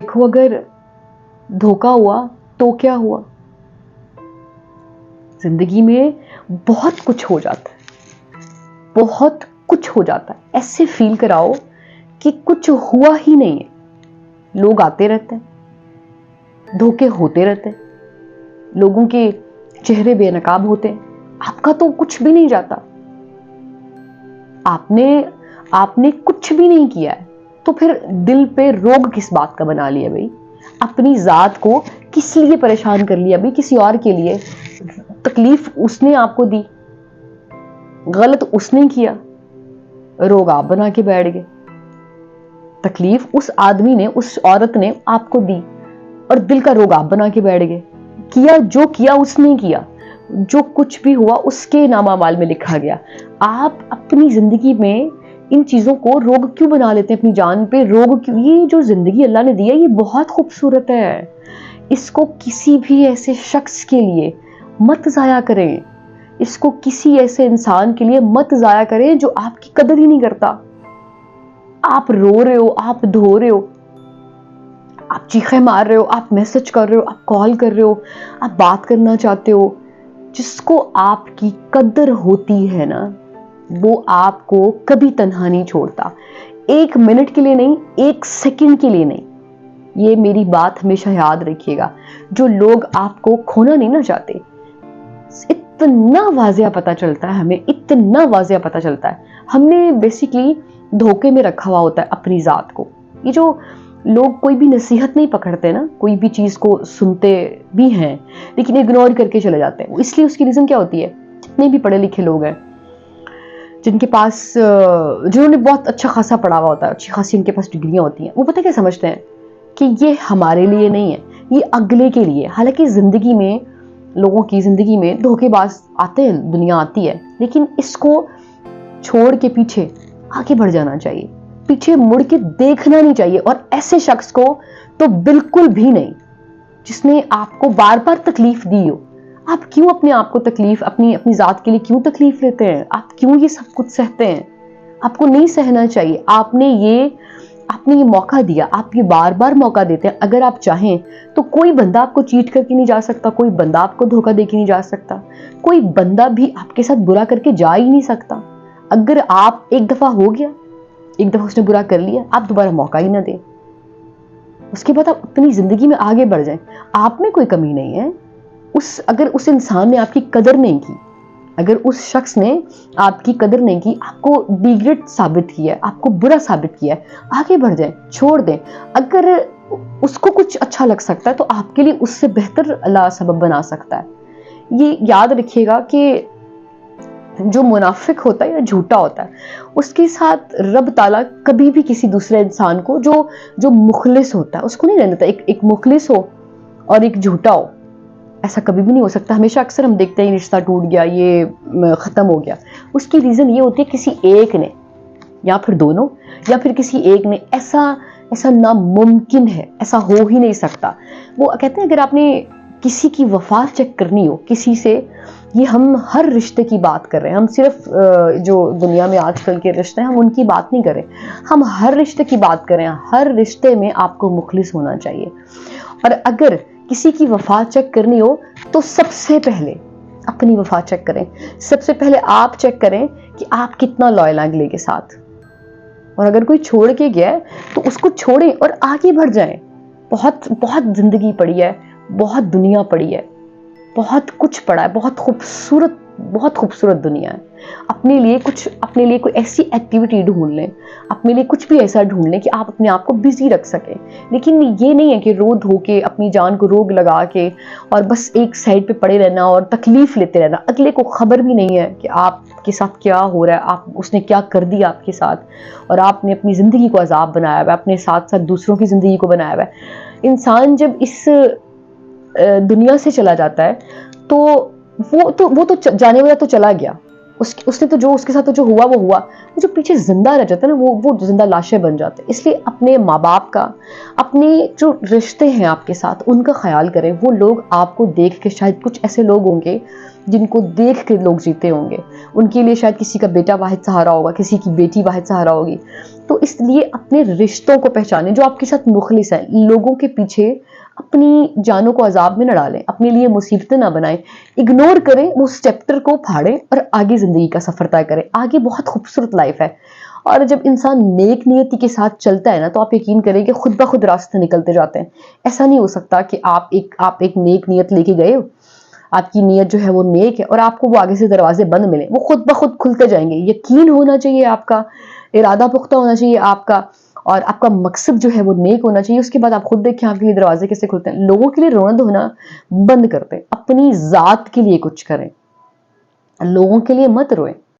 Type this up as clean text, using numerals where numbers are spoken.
دیکھو اگر دھوکا ہوا تو کیا ہوا؟ زندگی میں بہت کچھ ہو جاتا ہے، بہت کچھ ہو جاتا ہے. ایسے فیل کراؤ کہ کچھ ہوا ہی نہیں ہے. لوگ آتے رہتے ہیں، دھوکے ہوتے رہتے ہیں، لوگوں کے چہرے بے نقاب ہوتے ہیں، آپ کا تو کچھ بھی نہیں جاتا. آپ نے کچھ بھی نہیں کیا ہے تو پھر دل پہ روگ کس بات کا بنا لیا بھائی؟ اپنی ذات کو کس لیے پریشان کر لیا بھائی؟ کسی اور کے لیے. تکلیف اس نے آپ کو دی، غلط اس نے کیا، روگ آپ بنا کے بیٹھ گئے. تکلیف اس آدمی نے، اس عورت نے آپ کو دی اور دل کا روگ آپ بنا کے بیٹھ گئے. جو کیا اس نے کیا، جو کچھ بھی ہوا اس کے نامہ اعمال میں لکھا گیا. آپ اپنی زندگی میں ان چیزوں کو روگ کیوں بنا لیتے ہیں؟ اپنی جان پہ روگ کیوں؟ یہ جو زندگی اللہ نے دی ہے یہ بہت خوبصورت ہے. اس کو کسی بھی ایسے شخص کے لیے مت ضائع کریں، اس کو کسی ایسے انسان کے لیے مت ضائع کریں جو آپ کی قدر ہی نہیں کرتا. آپ رو رہے ہو، آپ دھو رہے ہو، آپ چیخیں مار رہے ہو، آپ میسج کر رہے ہو، آپ کال کر رہے ہو، آپ بات کرنا چاہتے ہو. جس کو آپ کی قدر ہوتی ہے نا، وہ آپ کو کبھی تنہا نہیں چھوڑتا. 1 منٹ کے لیے نہیں، 1 سیکنڈ کے لیے نہیں. یہ میری بات ہمیشہ یاد رکھیے گا. جو لوگ آپ کو کھونا نہیں نہ چاہتے، اتنا واضح پتا چلتا ہے ہمیں، اتنا واضح پتا چلتا ہے. ہم نے بیسیکلی دھوکے میں رکھا ہوا ہوتا ہے اپنی ذات کو. یہ جو لوگ کوئی بھی نصیحت نہیں پکڑتے نا، کوئی بھی چیز کو سنتے بھی ہیں لیکن اگنور کر کے چلے جاتے ہیں. اس لیے اس کی ریزن کیا ہوتی ہے؟ جتنے بھی پڑھے لکھے لوگ ہیں، جن کے پاس جنہوں نے بہت اچھا خاصا پڑھا ہوا ہوتا ہے، اچھی خاصی ان کے پاس ڈگریاں ہوتی ہیں، وہ پتہ کیا سمجھتے ہیں کہ یہ ہمارے لیے نہیں ہے، یہ اگلے کے لیے. حالانکہ زندگی میں، لوگوں کی زندگی میں دھوکے باز آتے ہیں، دنیا آتی ہے، لیکن اس کو چھوڑ کے پیچھے آگے بڑھ جانا چاہیے. پیچھے مڑ کے دیکھنا نہیں چاہیے. اور ایسے شخص کو تو بالکل بھی نہیں جس نے آپ کو بار بار تکلیف دی ہو. آپ کیوں اپنے آپ کو تکلیف، اپنی ذات کے لیے کیوں تکلیف لیتے ہیں؟ آپ کیوں یہ سب کچھ سہتے ہیں؟ آپ کو نہیں سہنا چاہیے. آپ نے یہ موقع دیا، آپ یہ بار بار موقع دیتے ہیں. اگر آپ چاہیں تو کوئی بندہ آپ کو چیٹ کر کے نہیں جا سکتا، کوئی بندہ آپ کو دھوکہ دے کے نہیں جا سکتا، کوئی بندہ بھی آپ کے ساتھ برا کر کے جا ہی نہیں سکتا. اگر آپ ایک دفعہ ہو گیا، ایک دفعہ اس نے برا کر لیا، آپ دوبارہ موقع ہی نہ دیں. اس کے بعد آپ اپنی زندگی میں آگے بڑھ جائیں. آپ میں کوئی کمی نہیں ہے. اگر اس انسان نے آپ کی قدر نہیں کی، اگر اس شخص نے آپ کی قدر نہیں کی، آپ کو ڈیگریڈ ثابت کیا ہے، آپ کو برا ثابت کیا ہے، آگے بڑھ جائیں، چھوڑ دیں. اگر اس کو کچھ اچھا لگ سکتا ہے تو آپ کے لیے اس سے بہتر اللہ سبب بنا سکتا ہے. یہ یاد رکھیے گا کہ جو منافق ہوتا ہے یا جھوٹا ہوتا ہے، اس کے ساتھ رب تعالیٰ کبھی بھی کسی دوسرے انسان کو جو مخلص ہوتا ہے اس کو نہیں رہنے دیتا. ایک مخلص ہو اور ایک جھوٹا ہو، ایسا کبھی بھی نہیں ہو سکتا. ہمیشہ اکثر ہم دیکھتے ہیں رشتہ ٹوٹ گیا، یہ ختم ہو گیا. اس کی ریزن یہ ہوتی ہے کسی ایک نے، یا پھر دونوں، یا پھر کسی ایک نے. ایسا ناممکن ہے، ایسا ہو ہی نہیں سکتا. وہ کہتے ہیں اگر آپ نے کسی کی وفا چیک کرنی ہو کسی سے، یہ ہم ہر رشتے کی بات کر رہے ہیں، ہم صرف جو دنیا میں آج کل کے رشتے ہیں ہم ان کی بات نہیں کر رہے، ہم ہر رشتے کی بات کر رہے ہیں. ہر رشتے میں آپ کو مخلص ہونا چاہیے. اور اگر کسی کی وفا چیک کرنی ہو تو سب سے پہلے اپنی وفا چیک کریں. سب سے پہلے آپ چیک کریں کہ آپ کتنا لائل ہیں اگلے کے ساتھ. اور اگر کوئی چھوڑ کے گیا ہے تو اس کو چھوڑیں اور آگے بڑھ جائیں. بہت بہت زندگی پڑی ہے، بہت دنیا پڑی ہے، بہت کچھ پڑا ہے، بہت خوبصورت دنیا ہے. اپنے لیے کوئی ایسی ایکٹیویٹی ڈھونڈ لیں، اپنے لیے کچھ بھی ایسا ڈھونڈ لیں کہ آپ اپنے آپ کو بزی رکھ سکیں. لیکن یہ نہیں ہے کہ رو دھو کے اپنی جان کو روگ لگا کے اور بس ایک سائڈ پہ پڑے رہنا اور تکلیف لیتے رہنا. اگلے کو خبر بھی نہیں ہے کہ آپ کے ساتھ کیا ہو رہا ہے، اس نے کیا کر دیا آپ کے ساتھ، اور آپ نے اپنی زندگی کو عذاب بنایا ہوا ہے، اپنے ساتھ ساتھ دوسروں کی زندگی کو بنایا ہوا ہے. انسان جب اس دنیا سے چلا جاتا ہے تو وہ تو جانے والا تو چلا گیا، اس نے تو جو اس کے ساتھ جو ہوا وہ ہوا، وہ جو پیچھے زندہ رہ جاتے ہیں نا وہ زندہ لاشیں بن جاتے ہیں. اس لیے اپنے ماں باپ کا، اپنے جو رشتے ہیں آپ کے ساتھ ان کا خیال کریں. وہ لوگ آپ کو دیکھ کے، شاید کچھ ایسے لوگ ہوں گے جن کو دیکھ کے لوگ جیتے ہوں گے، ان کے لیے شاید کسی کا بیٹا واحد سہارا ہوگا، کسی کی بیٹی واحد سہارا ہوگی. تو اس لیے اپنے رشتوں کو پہچانیں جو آپ کے ساتھ مخلص ہیں. لوگوں کے پیچھے اپنی جانوں کو عذاب میں نہ ڈالیں، اپنے لیے مصیبتیں نہ بنائیں، اگنور کریں اس چیپٹر کو، پھاڑیں اور آگے زندگی کا سفر طے کریں. آگے بہت خوبصورت لائف ہے. اور جب انسان نیک نیتی کے ساتھ چلتا ہے نا تو آپ یقین کریں کہ خود بخود راستے نکلتے جاتے ہیں. ایسا نہیں ہو سکتا کہ آپ ایک نیک نیت لے کے گئے ہو، آپ کی نیت جو ہے وہ نیک ہے اور آپ کو وہ آگے سے دروازے بند ملیں. وہ خود بخود کھلتے جائیں گے. یقین ہونا چاہیے آپ کا، ارادہ پختہ ہونا چاہیے آپ کا، اور آپ کا مقصد جو ہے وہ نیک ہونا چاہیے. اس کے بعد آپ خود دیکھیں آپ کے لیے دروازے کیسے کھلتے ہیں. لوگوں کے لیے رونا دھونا بند کرتے ہیں، اپنی ذات کے لیے کچھ کریں. لوگوں کے لیے مت روئیں.